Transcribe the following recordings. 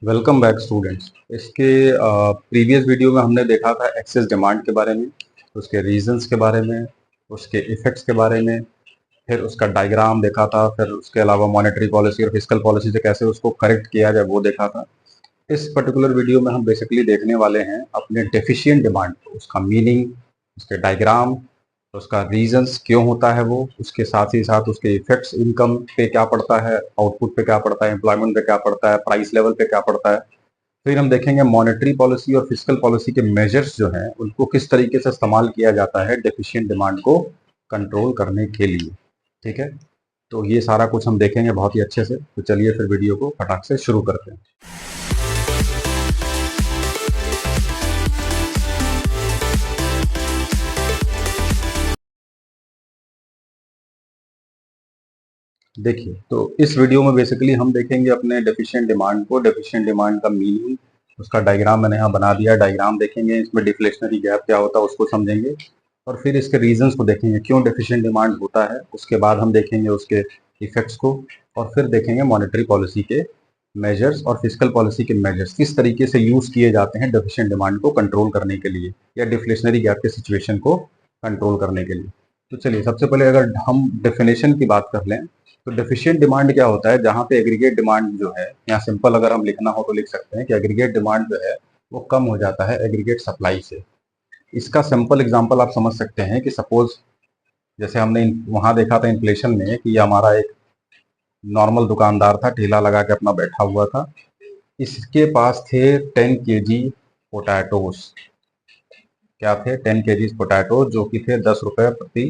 Welcome back students. इसके previous video में हमने देखा था एक्सेस डिमांड के बारे में, उसके रीजंस के बारे में, उसके इफेक्ट्स के बारे में, फिर उसका डायग्राम देखा था, फिर उसके अलावा मॉनेटरी पॉलिसी और फिस्कल पॉलिसी से कैसे उसको करेक्ट किया जाए वो देखा था। इस पर्टिकुलर वीडियो में हम बेसिकली देखने वाले हैं अपने डेफिशिएंट डिमांड, उसका मीनिंग, उसके डायग्राम, उसका रीजंस क्यों होता है वो, उसके साथ ही साथ उसके इफेक्ट्स इनकम पे क्या पड़ता है, आउटपुट पे क्या पड़ता है, एम्प्लॉयमेंट पे क्या पड़ता है, प्राइस लेवल पे क्या पड़ता है। फिर हम देखेंगे मॉनेटरी पॉलिसी और फिस्कल पॉलिसी के मेजर्स जो हैं उनको किस तरीके से इस्तेमाल किया जाता है डेफिशिएंट डिमांड को कंट्रोल करने के लिए। ठीक है, तो ये सारा कुछ हम देखेंगे बहुत ही अच्छे से। तो चलिए फिर वीडियो को फटाक से शुरू करते हैं। देखिए, तो इस वीडियो में बेसिकली हम देखेंगे अपने डेफिशिएंट डिमांड को, डेफिशिएंट डिमांड का मीनिंग, उसका डायग्राम मैंने यहाँ बना दिया। डायग्राम देखेंगे, इसमें डिफ्लेशनरी गैप क्या होता है उसको समझेंगे, और फिर इसके रीजंस को देखेंगे क्यों डेफिशिएंट डिमांड होता है। उसके बाद हम देखेंगे उसके इफेक्ट्स को, और फिर देखेंगे मॉनेटरी पॉलिसी के मेजर्स और फिस्कल पॉलिसी के मेजर्स किस तरीके से यूज किए जाते हैं डेफिशिएंट डिमांड को कंट्रोल करने के लिए या डिफ्लेशनरी गैप के सिचुएशन को कंट्रोल करने के लिए। तो चलिए, सबसे पहले अगर हम डेफिनेशन की बात कर लें तो डेफिशिएंट डिमांड क्या होता है, जहां पे एग्रीगेट डिमांड जो है, यहाँ सिंपल अगर हम लिखना हो तो लिख सकते हैं कि एग्रीगेट डिमांड जो है वो कम हो जाता है एग्रीगेट सप्लाई से। इसका सिंपल एग्जांपल आप समझ सकते हैं कि सपोज जैसे हमने वहां देखा था इन्फ्लेशन में कि ये हमारा एक नॉर्मल दुकानदार था, ठेला लगा के अपना बैठा हुआ था। इसके पास थे 10 kg पोटैटोस। क्या थे? 10 kg पोटैटो, जो कि थे 10 रुपए प्रति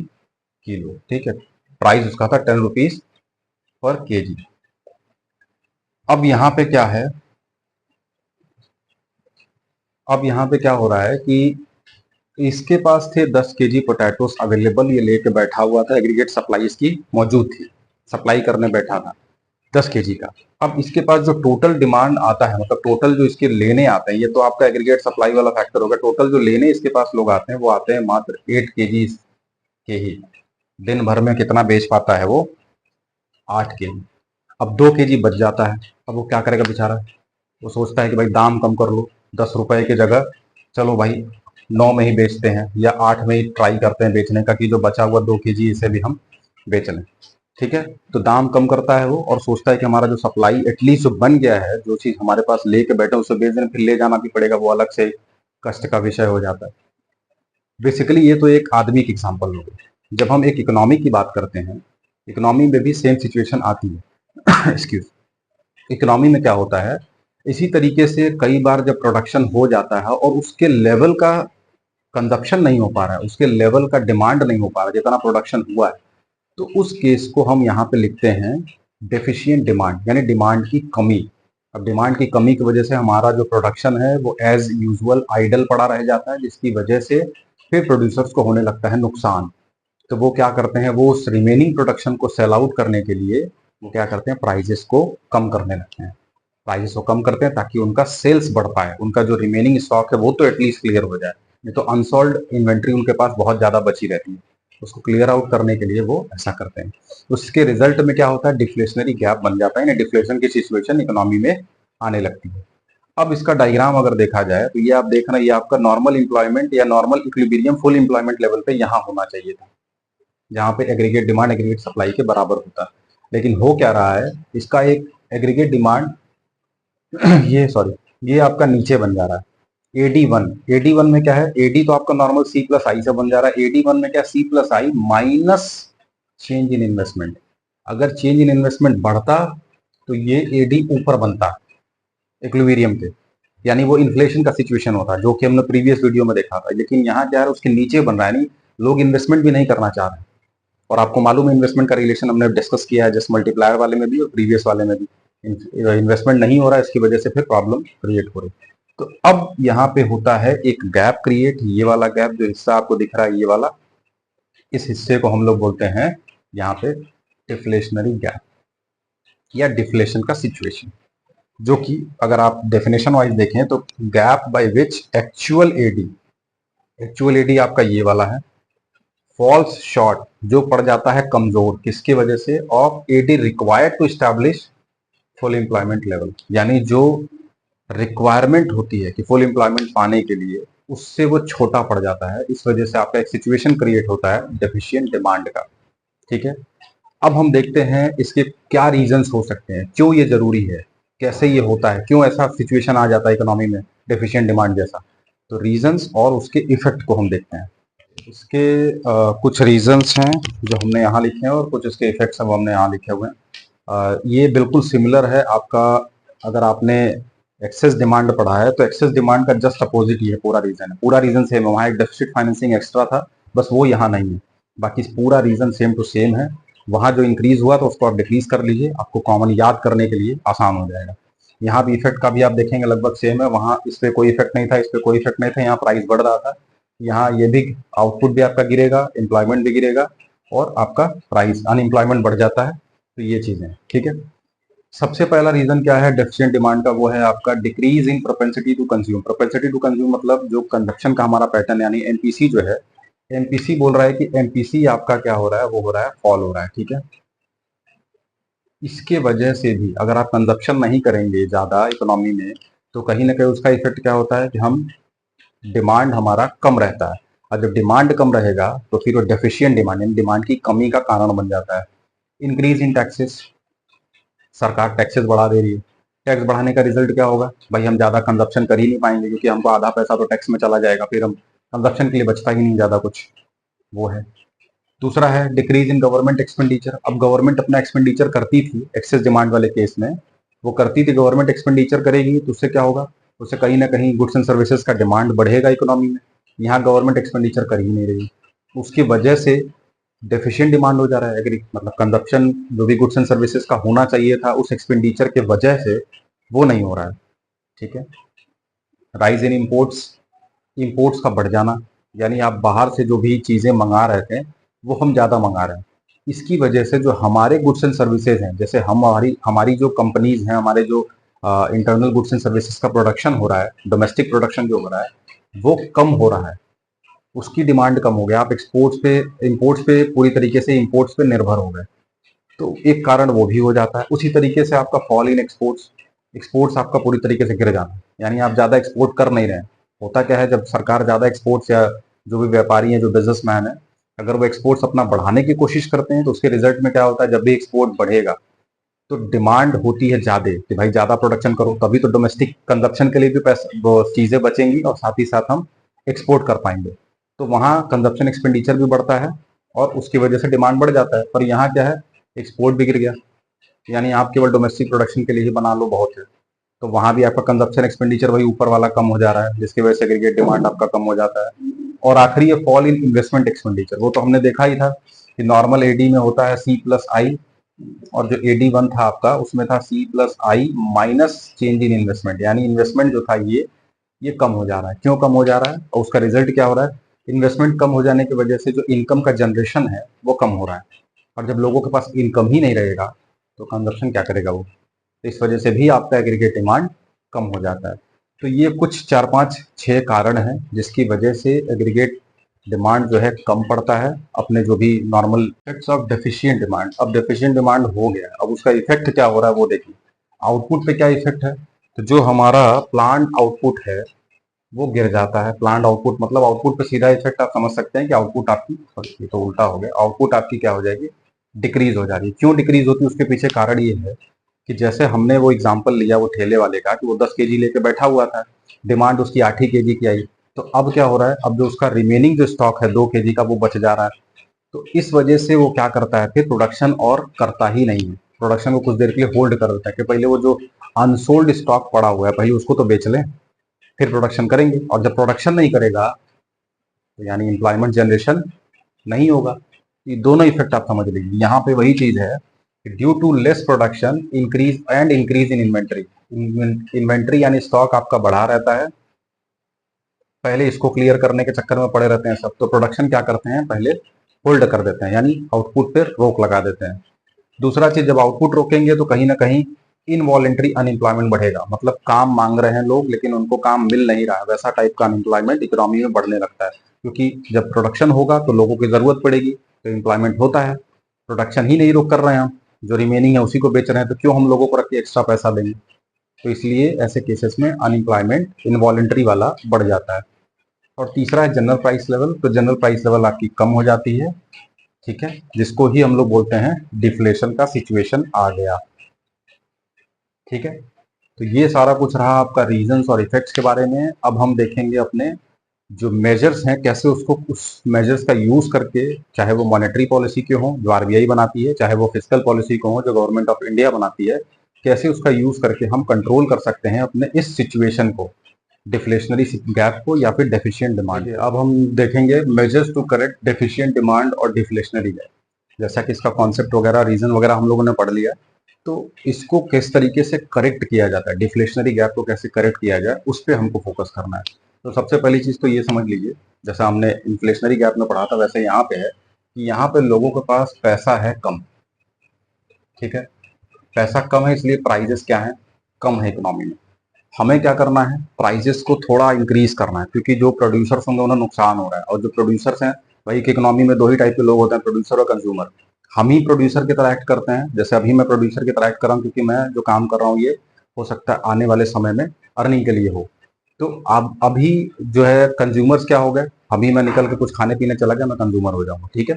किलो। ठीक है, प्राइस उसका था 10 रुपीज पर केजी। अब यहाँ पे क्या है, अब यहाँ पे क्या हो रहा है कि इसके पास थे 10 kg पोटैटोस अवेलेबल, ये लेके बैठा हुआ था, एग्रीगेट सप्लाई इसकी मौजूद थी, सप्लाई करने बैठा था 10 kg का। अब इसके पास जो टोटल डिमांड आता है, मतलब टोटल जो इसके लेने आते हैं, ये तो आपका एग्रीगेट सप्लाई वाला फैक्टर होगा, टोटल जो लेने इसके पास लोग आते हैं वो आते हैं मात्र 8 kg के ही। दिन भर में कितना बेच पाता है वो? 8 kg। अब 2 kg बच जाता है। अब वो क्या करेगा बेचारा? वो सोचता है कि भाई दाम कम कर लो, 10 रुपए की जगह चलो भाई 9 में ही बेचते हैं या 8 में ही ट्राई करते हैं बेचने का, कि जो बचा हुआ 2 kg इसे भी हम बेच लें। ठीक है, तो दाम कम करता है वो और सोचता है कि हमारा जो सप्लाई एटलीस्ट जो बन गया है, जो चीज हमारे पास लेके बैठे उसे बेच देना, फिर ले जाना भी पड़ेगा, वो अलग से कष्ट का विषय हो जाता है। बेसिकली ये तो एक आदमी की एग्जाम्पल हो गई। जब हम एक इकोनॉमी की बात करते हैं, इकोनॉमी में भी सेम सिचुएशन आती है। एक्सक्यूज, इकोनॉमी में क्या होता है, इसी तरीके से कई बार जब प्रोडक्शन हो जाता है और उसके लेवल का कंजप्शन नहीं हो पा रहा है, उसके लेवल का डिमांड नहीं हो पा रहा है जितना प्रोडक्शन हुआ है, तो उस केस को हम यहाँ पे लिखते हैं डेफिशिएंट डिमांड, यानी डिमांड की कमी। अब डिमांड की कमी की वजह से हमारा जो प्रोडक्शन है वो एज यूजुअल आइडल पड़ा रह जाता है, जिसकी वजह से फिर प्रोड्यूसर्स को होने लगता है नुकसान। तो वो क्या करते हैं, वो उस रिमेनिंग प्रोडक्शन को सेल आउट करने के लिए वो क्या करते हैं, प्राइजेस को कम करने लगते हैं। प्राइसेस को कम करते हैं ताकि उनका सेल्स बढ़ पाए, उनका जो रिमेनिंग स्टॉक है वो तो एटलीस्ट क्लियर हो जाए। नहीं तो अनसोल्ड इन्वेंट्री उनके पास बहुत ज्यादा बची रहती है, उसको क्लियर आउट करने के लिए वो ऐसा करते हैं। उसके रिजल्ट में क्या होता है, डिफ्लेशनरी गैप बन जाता है, डिफ्लेशन की सिचुएशन इकोनॉमी में आने लगती है। अब इसका डायग्राम अगर देखा जाए तो ये आप देख रहे हैं, ये आपका नॉर्मल इंप्लॉयमेंट या normal equilibrium full employment level पे यहाँ होना चाहिए था, जहाँ पे एग्रीगेट डिमांड एग्रीगेट सप्लाई के बराबर होता है। लेकिन हो क्या रहा है, इसका एक एग्रीगेट डिमांड ये सॉरी, ये आपका नीचे बन जा रहा है। एडी वन में क्या है, एडी तो आपका नॉर्मल सी प्लस आई से बन जा रहा है, एडी वन में क्या, C plus I minus change in investment. अगर चेंज इन इन्वेस्टमेंट बढ़ता तो ये एडी ऊपर बनता इक्विलिब्रियम के, यानी वो इन्फ्लेशन का सिचुएशन होता है जो कि हमने प्रीवियस वीडियो में देखा था। लेकिन यहाँ क्या है, उसके नीचे बन रहा है, नहीं लोग इन्वेस्टमेंट भी नहीं करना चाह रहे हैं। और आपको मालूम है इन्वेस्टमेंट का रिलेशन हमने डिस्कस किया है जस्ट मल्टीप्लायर वाले में भी और प्रीवियस वाले में भी। इन्वेस्टमेंट नहीं हो रहा है, इसकी वजह से फिर प्रॉब्लम क्रिएट हो रही है। तो अब यहाँ पे होता है एक गैप क्रिएट, ये वाला गैप जो हिस्सा आपको दिख रहा है ये वाला, इस हिस्से को हम लोग बोलते हैं यहाँ पे डिफ्लेशनरी गैप या डिफ्लेशन का सिचुएशन। जो कि अगर आप डेफिनेशन वाइज देखें तो gap by which actual AD आपका ये वाला है, फॉल्स शॉर्ट जो पड़ जाता है कमजोर, किसकी वजह से, of AD required to establish full employment level, यानी जो रिक्वायरमेंट होती है कि फुल एम्प्लॉयमेंट पाने के लिए, उससे वो छोटा पड़ जाता है। इस वजह से आपका एक सिचुएशन क्रिएट होता है डेफिशिएंट डिमांड का। ठीक है, अब हम देखते हैं इसके क्या रीजंस हो सकते हैं, क्यों ये जरूरी है, कैसे ये होता है, क्यों ऐसा सिचुएशन आ जाता है इकोनॉमी में डेफिशिएंट डिमांड जैसा। तो रीजंस और उसके इफेक्ट को हम देखते हैं। इसके कुछ रीजंस हैं जो हमने यहाँ लिखे हैं और कुछ इसके इफेक्ट्स अब हमने यहाँ लिखे हुए हैं। ये बिल्कुल सिमिलर है आपका, अगर आपने एक्सेस डिमांड पढ़ा है तो एक्सेस डिमांड का जस्ट अपोजिट ही है पूरा रीजन है। पूरा रीजन सेम है, वहाँ एक डेफिसिट फाइनेंसिंग एक्स्ट्रा था, बस वो यहाँ नहीं है। बाकी पूरा रीजन सेम टू सेम है। वहाँ जो इंक्रीज हुआ तो उसको आप डिक्रीज कर लीजिए, आपको कॉमन याद करने के लिए आसान हो जाएगा। यहाँ भी इफेक्ट का भी आप देखेंगे लगभग सेम है, वहाँ इस पर कोई इफेक्ट नहीं था, इस पर कोई इफेक्ट नहीं था, यहाँ प्राइस बढ़ रहा था। यहाँ ये भी आउटपुट भी आपका गिरेगा, एम्प्लॉयमेंट भी गिरेगा और आपका प्राइस अनएम्प्लॉयमेंट बढ़ जाता है। तो ये चीजें, ठीक है। सबसे पहला रीजन क्या है डेफिशिएंट डिमांड का, वो है आपका decrease in propensity to consume. Propensity to consume मतलब जो कंजप्शन का हमारा पैटर्न, यानी एमपीसी जो है, एमपीसी बोल रहा है कि एमपीसी आपका क्या हो रहा है, वो हो रहा है फॉल हो रहा है। ठीक है, इसके वजह से भी अगर आप कंजप्शन नहीं करेंगे ज्यादा इकोनॉमी में, तो कहीं ना कहीं उसका इफेक्ट क्या होता है कि हम डिमांड हमारा कम रहता है। और जब डिमांड कम रहेगा तो फिर वो डेफिशिएंट डिमांड यानी डिमांड की कमी का कारण बन जाता है। इंक्रीज इन टैक्सेस, सरकार टैक्सेस बढ़ा दे रही है। टैक्स बढ़ाने का रिजल्ट क्या होगा भाई, हम ज्यादा कंजप्शन कर ही नहीं पाएंगे, क्योंकि हमको आधा पैसा तो टैक्स में चला जाएगा, फिर हम कंजप्शन के लिए बचता ही नहीं ज्यादा कुछ, वो है। दूसरा है डिक्रीज इन गवर्नमेंट एक्सपेंडिचर। अब गवर्नमेंट अपना एक्सपेंडिचर करती थी एक्सेस डिमांड वाले केस में, वो करती थी, गवर्नमेंट एक्सपेंडिचर करेगी तो उससे क्या होगा, उससे कहीं ना कहीं गुड्स एंड सर्विसेज का डिमांड बढ़ेगा इकोनॉमी में। यहाँ गवर्नमेंट एक्सपेंडिचर कर ही नहीं रही, उसकी वजह से डेफिशिएंट डिमांड हो जा रहा है। एग्री मतलब कंजप्शन जो भी गुड्स एंड सर्विसेज का होना चाहिए था उस एक्सपेंडिचर के वजह से वो नहीं हो रहा है। ठीक है, राइज इन इम्पोर्ट्स, इम्पोर्ट्स का बढ़ जाना, यानी आप बाहर से जो भी चीजें मंगा रहे थे वो हम ज्यादा मंगा रहे हैं। इसकी वजह से जो हमारे गुड्स एंड सर्विसेज हैं, जैसे हमारी हमारी जो कंपनीज हैं, हमारे जो इंटरनल गुड्स एंड सर्विसेज का प्रोडक्शन हो रहा है, डोमेस्टिक प्रोडक्शन जो हो रहा है वो कम हो रहा है, उसकी डिमांड कम हो गया। आप एक्सपोर्ट्स पे, इंपोर्ट्स पे पूरी तरीके से इंपोर्ट्स पे निर्भर हो गए, तो एक कारण वो भी हो जाता है। उसी तरीके से आपका फॉल इन एक्सपोर्ट्स, एक्सपोर्ट्स आपका पूरी तरीके से गिर जाना, यानी आप ज्यादा एक्सपोर्ट कर नहीं रहे हैं। होता क्या है, जब सरकार ज्यादा एक्सपोर्ट्स या जो भी व्यापारी हैं, जो बिजनेसमैन है, अगर वो एक्सपोर्ट्स अपना बढ़ाने की कोशिश करते हैं तो उसके रिजल्ट में क्या होता है, जब भी एक्सपोर्ट बढ़ेगा तो डिमांड होती है ज्यादा कि भाई ज्यादा प्रोडक्शन करो, तभी तो डोमेस्टिक कंजप्शन के लिए भी पैसा, वो चीजें बचेंगी और साथ ही साथ हम एक्सपोर्ट कर पाएंगे। तो वहाँ कंजप्शन एक्सपेंडिचर भी बढ़ता है और उसकी वजह से डिमांड बढ़ जाता है। पर यहाँ क्या है, एक्सपोर्ट भी गिर गया, यानी आप केवल डोमेस्टिक प्रोडक्शन के लिए ही बना लो बहुत है, तो वहाँ भी आपका कंजप्शन एक्सपेंडिचर वही ऊपर वाला कम हो जा रहा है, जिसकी वजह से एग्रीगेट डिमांड आपका कम हो जाता है। और आखिरी है फॉल इन इन्वेस्टमेंट एक्सपेंडिचर। वो तो हमने देखा ही था कि नॉर्मल एडी में होता है C+I, और जो AD1 था आपका उसमें था C+I minus change in investment, यानी इन्वेस्टमेंट जो था ये कम हो जा रहा है। क्यों कम हो जा रहा है और उसका रिजल्ट क्या हो रहा है, इन्वेस्टमेंट कम हो जाने की वजह से जो इनकम का जनरेशन है वो कम हो रहा है, और जब लोगों के पास इनकम ही नहीं रहेगा तो कंजप्शन क्या करेगा वो, तो इस वजह से भी आपका एग्रीगेट डिमांड कम हो जाता है। तो ये कुछ 4 5 6 कारण हैं जिसकी वजह से एग्रीगेट डिमांड जो है कम पड़ता है अपने जो भी normal effects of deficient demand. अब डेफिशिएंट डिमांड हो गया, अब उसका इफेक्ट क्या हो रहा है वो देखिए। आउटपुट पे क्या इफेक्ट है, तो जो हमारा प्लांट आउटपुट है वो गिर जाता है। प्लांट आउटपुट मतलब आउटपुट पे सीधा इफेक्ट आप समझ सकते हैं कि आउटपुट आपकी, ये तो उल्टा हो गया, आउटपुट आपकी क्या हो जाएगी, डिक्रीज हो जा रही है। क्यों डिक्रीज होती है, उसके पीछे कारण ये है कि जैसे हमने वो एग्जाम्पल लिया वो ठेले वाले का कि वो 10 kg लेके बैठा हुआ था, डिमांड उसकी 8 ही kg की आई, तो अब क्या हो रहा है, अब जो उसका रिमेनिंग जो स्टॉक है 2 kg का वो बच जा रहा है। तो इस वजह से वो क्या करता है, फिर प्रोडक्शन और करता ही नहीं है, प्रोडक्शन को कुछ देर के लिए होल्ड कर देता है कि पहले वो जो अनसोल्ड स्टॉक पड़ा हुआ है भाई उसको तो बेच लें, फिर प्रोडक्शन करेंगे। और जब प्रोडक्शन नहीं करेगा तो यानी एम्प्लॉयमेंट जनरेशन नहीं होगा। ये दोनों इफेक्ट आप समझ लीजिए। यहाँ पे वही चीज है, due to less production increase and increase in inventory. Inventory यानी स्टॉक आपका बढ़ा रहता है, पहले इसको क्लियर करने के चक्कर में पड़े रहते हैं सब, तो प्रोडक्शन क्या करते हैं, पहले होल्ड कर देते हैं, यानी आउटपुट पर रोक लगा देते हैं। दूसरा चीज, जब आउटपुट रोकेंगे तो कहीं ना कहीं इनवॉलेंट्री अनएम्प्लॉयमेंट बढ़ेगा, मतलब काम मांग रहे हैं लोग लेकिन उनको काम मिल नहीं रहा है, वैसा टाइप का अनएम्प्लॉयमेंट इकोनॉमी में बढ़ने लगता है। क्योंकि जब प्रोडक्शन होगा तो लोगों की जरूरत पड़ेगी, तो एम्प्लॉयमेंट होता है। प्रोडक्शन ही नहीं रोक कर रहे हैं हम, जो रिमेनिंग है उसी को बेच रहे हैं, तो क्यों हम लोगों को रख के एक्स्ट्रा पैसा देंगे। तो इसलिए ऐसे केसेस में अनएम्प्लॉयमेंट इनवॉलेंटरी वाला बढ़ जाता है। और तीसरा है जनरल प्राइस लेवल। तो जनरल प्राइस लेवल आपकी कम हो जाती है, ठीक है, जिसको ही हम लोग बोलते हैं डिफ्लेशन का सिचुएशन आ गया, ठीक है। तो ये सारा कुछ रहा आपका रीजंस और इफेक्ट्स के बारे में। अब हम देखेंगे अपने जो मेजर्स हैं कैसे उसको उस मेजर्स का यूज करके, चाहे वो मॉनेटरी पॉलिसी के हों जो आरबीआई बनाती है, चाहे वो फिस्कल पॉलिसी को हो जो गवर्नमेंट ऑफ इंडिया बनाती है, कैसे उसका यूज करके हम कंट्रोल कर सकते हैं अपने इस सिचुएशन को, डिफ्लेशनरी गैप को या फिर डेफिशिएंट डिमांड। अब हम देखेंगे measures to correct deficient demand और डिफ्लेशनरी गैप। जैसा कि इसका कॉन्सेप्ट वगैरह रीजन वगैरह हम लोगों ने पढ़ लिया, तो इसको किस तरीके से करेक्ट किया जाता है, डिफ्लेशनरी गैप को कैसे करेक्ट किया जाए, उस पर हमको फोकस करना है। तो सबसे पहली चीज तो ये समझ लीजिए, जैसा हमने इन्फ्लेशनरी गैप में पढ़ा था वैसे यहाँ पे है कि यहाँ पे लोगों के पास पैसा है कम, ठीक है। पैसा कम है इसलिए प्राइजेस क्या है, कम है इकोनॉमी में। हमें क्या करना है, प्राइजेस को थोड़ा इंक्रीज करना है, क्योंकि जो प्रोड्यूसर्स होंगे उन्हें नुकसान हो रहा है। और जो प्रोड्यूसर्स हैं, भाई एक इकोनॉमी में दो ही टाइप के लोग होते हैं, प्रोड्यूसर और कंज्यूमर। हम ही प्रोड्यूसर की तरह एक्ट करते हैं, जैसे अभी मैं प्रोड्यूसर की तरह एक्ट कर रहा हूँ, क्योंकि मैं जो काम कर रहा हूँ ये हो सकता है आने वाले समय में अर्निंग के लिए हो। तो अब अभी जो है कंज्यूमर्स क्या हो गए, अभी मैं निकल के कुछ खाने पीने चला गया, मैं कंज्यूमर हो जाऊंगा, ठीक है।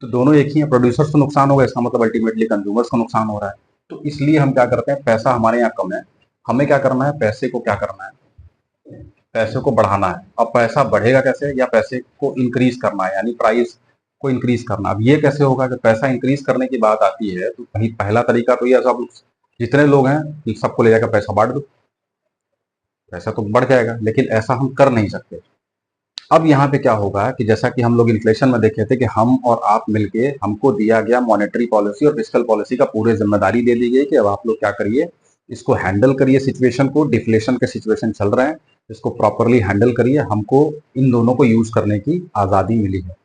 तो दोनों एक ही है, प्रोड्यूसर्स को नुकसान होगा, इसका मतलब अल्टीमेटली कंज्यूमर्स को नुकसान हो रहा है। तो इसलिए हम क्या करते हैं, पैसा हमारे यहाँ कम है, हमें क्या करना है, पैसे को क्या करना है, पैसे को बढ़ाना है। अब पैसा बढ़ेगा कैसे, या पैसे को इंक्रीज करना है, यानी प्राइस को इंक्रीज करना। अब ये कैसे होगा, जब पैसा इंक्रीज करने की बात आती है तो कहीं पहला तरीका तो ये, सब जितने लोग हैं सबको ले जाकर पैसा बांट दो, पैसा तो बढ़ जाएगा। लेकिन ऐसा हम कर नहीं सकते। अब यहाँ पे क्या होगा कि जैसा कि हम लोग इन्फ्लेशन में देखे थे कि हम और आप मिलके, हमको दिया गया मॉनेटरी पॉलिसी और फिस्कल पॉलिसी का पूरे जिम्मेदारी दे दी गई कि अब आप लोग क्या करिए, इसको हैंडल करिए सिचुएशन को, डिफ्लेशन के सिचुएशन चल रहे हैं, इसको प्रॉपरली हैंडल करिए। हमको इन दोनों को यूज करने की आज़ादी मिली है।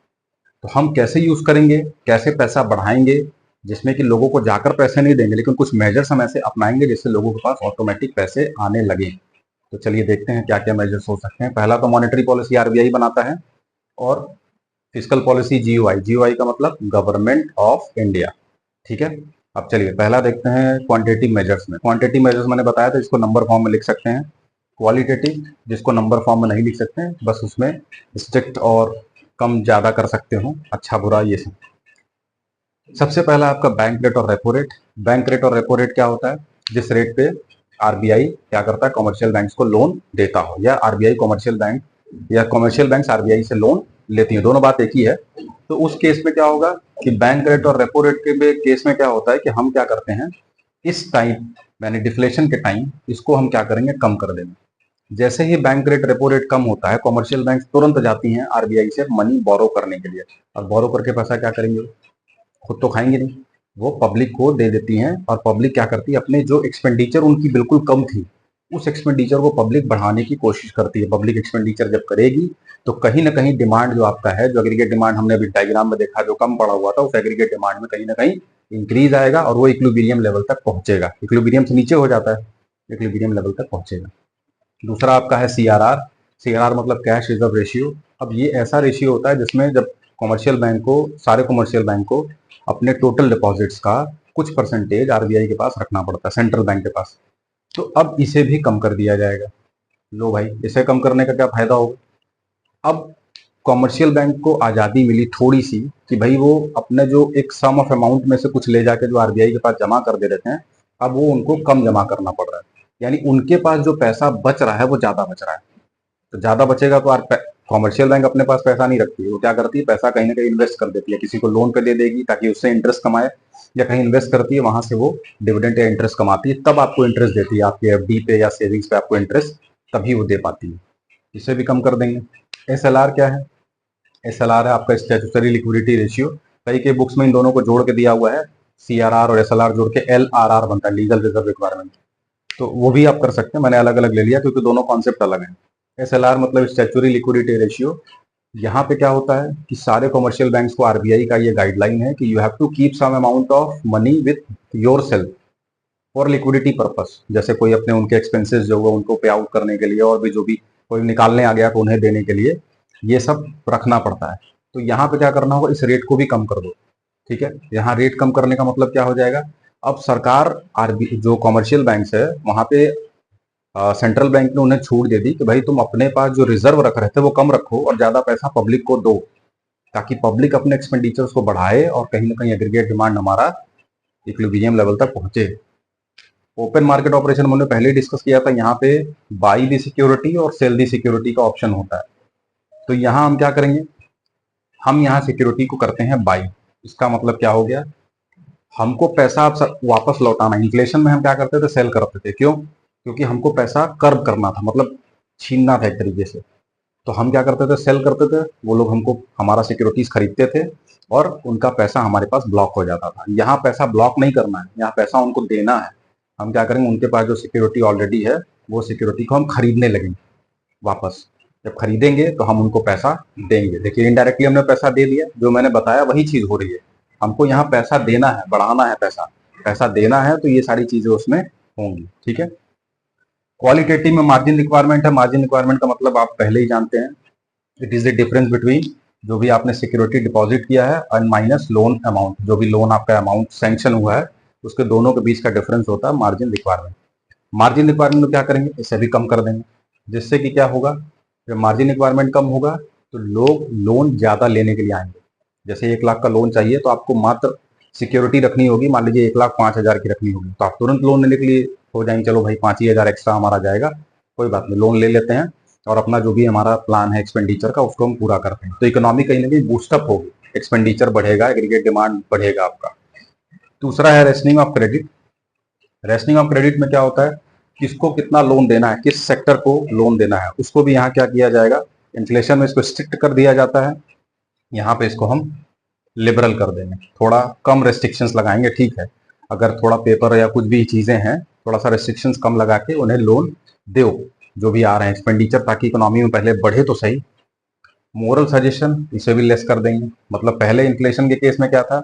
तो हम कैसे यूज करेंगे, कैसे पैसा बढ़ाएंगे, जिसमें कि लोगों को जाकर पैसे नहीं देंगे, लेकिन कुछ मेजर्स हम ऐसे अपनाएंगे जिससे लोगों के पास ऑटोमेटिक पैसे आने लगे। तो चलिए देखते हैं क्या क्या मेजर्स हो सकते हैं। पहला तो मॉनेटरी पॉलिसी आरबीआई बनाता है, और फिस्कल पॉलिसी जीओआई, जीओआई का मतलब गवर्नमेंट ऑफ इंडिया, ठीक है। अब चलिए पहला देखते हैं क्वांटिटेटिव मेजर्स में। क्वांटिटेटिव मेजर्स मैंने बताया था, इसको नंबर फॉर्म में लिख सकते हैं। क्वालिटेटिव जिसको नंबर फॉर्म में नहीं लिख सकते हैं, बस उसमें स्ट्रिक्ट और कम ज्यादा कर सकते हो, अच्छा बुरा ये सब। सबसे पहला आपका बैंक रेट और रेपो रेट। बैंक रेट और रेपो रेट क्या होता है, जिस रेट पे आरबीआई क्या करता है, कमर्शियल बैंक्स को लोन देता हो, या आरबीआई कमर्शियल बैंक या कमर्शियल बैंक्स आरबीआई से लोन लेती है, दोनों बात एक ही है। तो उस केस में क्या होगा कि बैंक रेट और रेपो रेट के केस में क्या होता है कि हम क्या करते हैं, इस टाइम यानी डिफ्लेशन के टाइम इसको हम क्या करेंगे, कम कर देंगे। जैसे ही बैंक रेट रेपो रेट कम होता है, कमर्शियल बैंक तुरंत जाती हैं आरबीआई से मनी बोरो करने के लिए, और बोरो करके पैसा क्या करेंगे, खुद तो खाएंगे नहीं, वो पब्लिक को दे देती हैं। और पब्लिक क्या करती है, अपने जो एक्सपेंडिचर उनकी बिल्कुल कम थी, उस एक्सपेंडिचर को पब्लिक बढ़ाने की कोशिश करती है। पब्लिक एक्सपेंडिचर जब करेगी तो कहीं ना कहीं डिमांड जो आपका है, जो एग्रीगेट डिमांड हमने अभी डायग्राम में देखा जो कम पड़ा हुआ था, उस एग्रीगेट डिमांड में कहीं ना कहीं इंक्रीज आएगा और वो इक्विलिब्रियम लेवल तक पहुंचेगा। इक्विलिब्रियम से नीचे हो जाता है, इक्विलिब्रियम लेवल तक पहुंचेगा। दूसरा आपका है सीआरआर। सीआरआर मतलब कैश रिजर्व रेशियो। अब ये ऐसा रेशियो होता है जिसमें जब कमर्शियल बैंक को, सारे कमर्शियल बैंक को अपने टोटल डिपॉजिट्स का कुछ परसेंटेज आरबीआई के पास रखना पड़ता है, सेंट्रल बैंक के पास। तो अब इसे भी कम कर दिया जाएगा। लो भाई, इसे कम करने का क्या फायदा होगा, अब कमर्शियल बैंक को आज़ादी मिली थोड़ी सी कि भाई वो अपने जो एक सम ऑफ अमाउंट में से कुछ ले जाके जो आरबीआई के पास जमा कर दे देते हैं, अब वो उनको कम जमा करना पड़ रहा है। यानी उनके पास जो पैसा बच रहा है वो ज्यादा बच रहा है। तो ज्यादा बचेगा तो कमर्शियल बैंक अपने पास पैसा नहीं रखती है, वो क्या करती है, पैसा कहीं ना कहीं इन्वेस्ट कर देती है, किसी को लोन पे दे देगी ताकि उससे इंटरेस्ट कमाए, या कहीं इन्वेस्ट करती है, वहां से वो डिविडेंड या इंटरेस्ट कमाती है, तब आपको इंटरेस्ट देती है, आपके एफडी पे या सेविंग्स पे आपको इंटरेस्ट तभी वो दे पाती है। इसे भी कम कर देंगे। एसएलआर क्या है, एसएलआर है आपका स्टैट्यूटरी लिक्विडिटी रेशियो। कई के बुक्स में इन दोनों को जोड़ के दिया हुआ है, सीआरआर और एसएलआर जोड़ के एलआरआर बनता है, लीगल रिजर्व रिक्वायरमेंट। तो वो भी आप कर सकते हैं, मैंने अलग अलग ले लिया क्योंकि दोनों कॉन्सेप्ट अलग हैं। एसएलआर मतलब स्टैट्यूटरी लिक्विडिटी रेशियो। यहाँ पे क्या होता है कि सारे कमर्शियल बैंक्स को आरबीआई का ये गाइडलाइन है कि you have to keep some amount of money with yourself for liquidity purpose. जैसे कोई अपने उनके एक्सपेंसेस जो होगा उनको पे आउट करने के लिए, और भी जो भी कोई निकालने आ गया तो उन्हें देने के लिए ये सब रखना पड़ता है। तो यहाँ पे क्या करना होगा, इस रेट को भी कम कर दो, ठीक है। यहाँ रेट कम करने का मतलब क्या हो जाएगा, अब सरकार जो कॉमर्शियल बैंक्स है वहां पे सेंट्रल बैंक ने उन्हें छूट दे दी कि भाई तुम अपने पास जो रिजर्व रख रहे थे वो कम रखो और ज्यादा पैसा पब्लिक को दो, ताकि पब्लिक अपने एक्सपेंडिचर्स को बढ़ाए और कहीं ना कहीं एग्रीगेट डिमांड हमारा इक्विलिब्रियम लेवल तक पहुंचे। ओपन मार्केट ऑपरेशन हमने पहले ही डिस्कस किया था, यहाँ पे बाई दी सिक्योरिटी और सेल दी सिक्योरिटी का ऑप्शन होता है। तो यहाँ हम क्या करेंगे, हम यहाँ सिक्योरिटी को करते हैं बाई। इसका मतलब क्या हो गया, हमको पैसा अब वापस लौटाना। इन्फ्लेशन में हम क्या करते थे, सेल करते थे। क्यों? क्योंकि हमको पैसा कर्व करना था, मतलब छीनना था एक तरीके से। तो हम क्या करते थे, सेल करते थे। वो लोग हमको हमारा सिक्योरिटीज खरीदते थे और उनका पैसा हमारे पास ब्लॉक हो जाता था। यहाँ पैसा ब्लॉक नहीं करना है, यहाँ पैसा उनको देना है। हम क्या करेंगे, उनके पास जो सिक्योरिटी ऑलरेडी है वो सिक्योरिटी को हम खरीदने लगेंगे वापस। जब खरीदेंगे तो हम उनको पैसा देंगे। देखिए इनडायरेक्टली हमने पैसा दे दिया, जो मैंने बताया वही चीज हो रही है। हमको यहाँ पैसा देना है, बढ़ाना है पैसा, पैसा देना है, तो ये सारी चीजें उसमें होंगी। ठीक है। क्वालिटेटिव में मार्जिन रिक्वायरमेंट है। मार्जिन रिक्वायरमेंट का मतलब आप पहले ही जानते हैं, it is the difference between जो भी आपने सिक्योरिटी डिपॉजिट किया है और माइनस लोन अमाउंट। जो भी लोन आपका अमाउंट सैंक्शन हुआ है उसके दोनों के बीच का डिफरेंस होता है मार्जिन रिक्वायरमेंट। मार्जिन रिक्वायरमेंट में क्या करेंगे, इसे भी कम कर देंगे, जिससे कि क्या होगा, जब मार्जिन रिक्वायरमेंट कम होगा तो लोग लोन ज्यादा लेने के लिए आएंगे। जैसे 1 लाख का लोन चाहिए तो आपको मात्र सिक्योरिटी रखनी होगी, मान लीजिए 1,05,000 की रखनी होगी, तो आप तुरंत लोन लेने के लिए हो जाएंगे, चलो भाई 5 ही हज़ार एक्स्ट्रा हमारा जाएगा, कोई बात नहीं, लोन ले लेते हैं और अपना जो भी हमारा प्लान है एक्सपेंडिचर का उसको हम पूरा करते हैं। तो इकोनॉमी कहीं ना कहीं बूस्टअप होगी, एक्सपेंडिचर बढ़ेगा, एग्रीगेट डिमांड बढ़ेगा आपका। दूसरा है rationing of credit. Rationing of credit में क्या होता है, किसको कितना लोन देना है, किस सेक्टर को लोन देना है, उसको भी यहाँ क्या किया जाएगा, इन्फ्लेशन में इसको स्ट्रिक्ट कर दिया जाता है। यहाँ पे इसको हम लिबरल कर देंगे, थोड़ा कम रेस्ट्रिक्शंस लगाएंगे। ठीक है, अगर थोड़ा पेपर या कुछ भी चीजें हैं, थोड़ा सा रेस्ट्रिक्शंस कम लगा के उन्हें लोन दो जो भी आ रहे हैं एक्सपेंडिचर, ताकि इकोनॉमी में पहले बढ़े तो सही। मोरल सजेशन इसे भी लेस कर देंगे। मतलब पहले इन्फ्लेशन के केस में क्या था,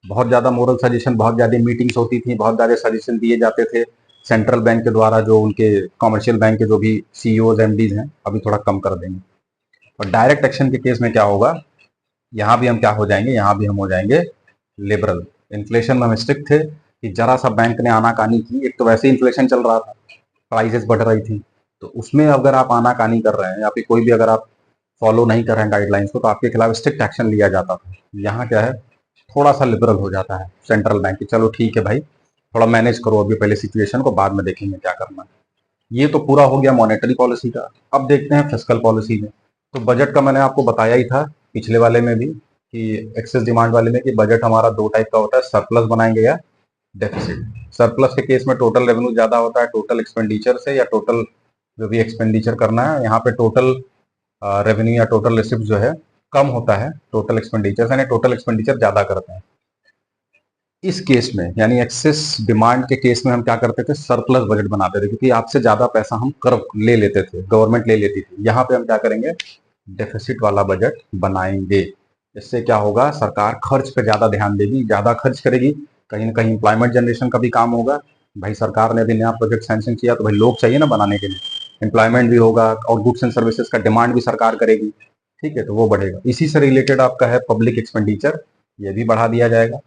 बहुत ज्यादा मोरल सजेशन, बहुत ज्यादा मीटिंग्स होती थी, बहुत ज्यादा सजेशन दिए जाते थे सेंट्रल बैंक के द्वारा, जो उनके कॉमर्शियल बैंक के जो भी सीईओज एमडीज हैं, अभी थोड़ा कम कर देंगे। और डायरेक्ट एक्शन के केस में क्या होगा, यहाँ भी हम क्या हो जाएंगे, यहाँ भी हम हो जाएंगे लिबरल। इन्फ्लेशन में हम स्ट्रिक्ट थे कि जरा सा बैंक ने आनाकानी की, एक तो वैसे ही इन्फ्लेशन चल रहा था, प्राइसेस बढ़ रही थी, तो उसमें अगर आप आनाकानी कर रहे हैं या फिर कोई भी अगर आप फॉलो नहीं कर रहे हैं गाइडलाइंस को, तो आपके खिलाफ स्ट्रिक्ट एक्शन लिया जाता था। यहाँ क्या है, थोड़ा सा लिबरल हो जाता है सेंट्रल बैंक की, चलो ठीक है भाई, थोड़ा मैनेज करो अभी पहले सिचुएशन को, बाद में देखेंगे क्या करना है। ये तो पूरा हो गया मॉनेटरी पॉलिसी का। अब देखते हैं फिस्कल पॉलिसी में। तो बजट का मैंने आपको बताया ही था पिछले वाले में भी, कि एक्सेस डिमांड वाले में, कि बजट हमारा 2 टाइप का होता है, सरप्लस बनाएंगे या डेफिसिट। सरप्लस के केस में टोटल रेवेन्यू ज्यादा होता है टोटल एक्सपेंडिचर से, या टोटल जो भी एक्सपेंडिचर करना है, यहाँ पे टोटल रेवेन्यू या टोटल रिसिप्ट जो है कम होता है टोटल एक्सपेंडिचर से, यानी टोटल एक्सपेंडिचर ज्यादा करते हैं। इस केस में यानी एक्सेस डिमांड के केस में हम क्या करते थे, सरप्लस बजट बनाते थे, क्योंकि आपसे ज्यादा पैसा हम कर ले लेते थे, गवर्नमेंट ले लेती थी। यहाँ पे हम क्या करेंगे, डेफिसिट वाला बजट बनाएंगे। इससे क्या होगा, सरकार खर्च पे ज्यादा ध्यान देगी, ज्यादा खर्च करेगी, कहीं ना कहीं एम्प्लॉयमेंट जनरेशन का भी काम होगा। भाई सरकार ने अभी नया प्रोजेक्ट सैंक्शन किया तो भाई लोग चाहिए ना बनाने के लिए, एम्प्लॉयमेंट भी होगा और गुड्स एंड सर्विसेज का डिमांड भी सरकार करेगी। ठीक है, तो वो बढ़ेगा। इसी से रिलेटेड आपका है पब्लिक एक्सपेंडिचर, ये भी बढ़ा दिया जाएगा।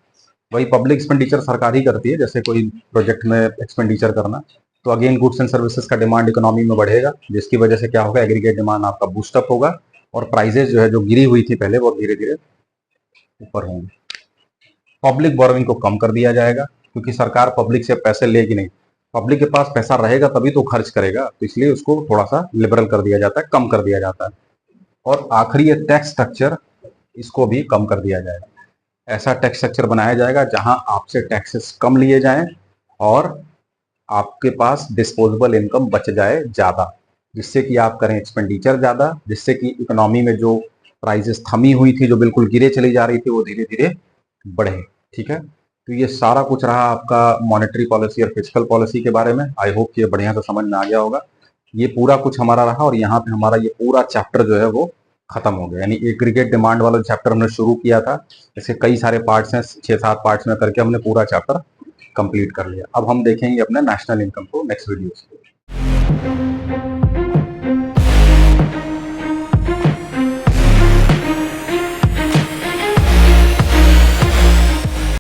वही पब्लिक एक्सपेंडिचर सरकार ही करती है, जैसे कोई प्रोजेक्ट में एक्सपेंडिचर करना, तो अगेन गुड्स एंड सर्विसेज का डिमांड इकोनॉमी में बढ़ेगा, जिसकी वजह से क्या होगा, एग्रीगेट डिमांड आपका बूस्टअप होगा और प्राइजेस जो है जो गिरी हुई थी पहले, वो धीरे धीरे ऊपर होंगे। पब्लिक बोरोइंग को कम कर दिया जाएगा, क्योंकि सरकार पब्लिक से पैसे लेगी नहीं, पब्लिक के पास पैसा रहेगा तभी तो खर्च करेगा, तो इसलिए उसको थोड़ा सा लिबरल कर दिया जाता है, कम कर दिया जाता है। और आखिरी है टैक्स स्ट्रक्चर, इसको भी कम कर दिया जाएगा। ऐसा टैक्स स्ट्रक्चर बनाया जाएगा जहां आपसे टैक्सेस कम लिए जाएं और आपके पास डिस्पोजेबल इनकम बच जाए ज्यादा, जिससे कि आप करें एक्सपेंडिचर ज्यादा, जिससे कि इकोनॉमी में जो प्राइसेस थमी हुई थी, जो बिल्कुल गिरे चली जा रही थी, वो धीरे धीरे बढ़े। ठीक है, तो ये सारा कुछ रहा आपका मॉनेटरी पॉलिसी और फिस्कल पॉलिसी के बारे में। आई होप कि ये बढ़िया से समझ में आ गया होगा। ये पूरा कुछ हमारा रहा और यहाँ पे हमारा ये पूरा चैप्टर जो है वो खत्म हो गया। यानी एग्रीगेट डिमांड वाला चैप्टर हमने शुरू किया था, इसके कई सारे पार्ट्स हैं, 6-7 पार्ट्स में करके हमने पूरा चैप्टर कंप्लीट कर लिया। अब हम देखेंगे अपने नेशनल इनकम को नेक्स्ट वीडियो से।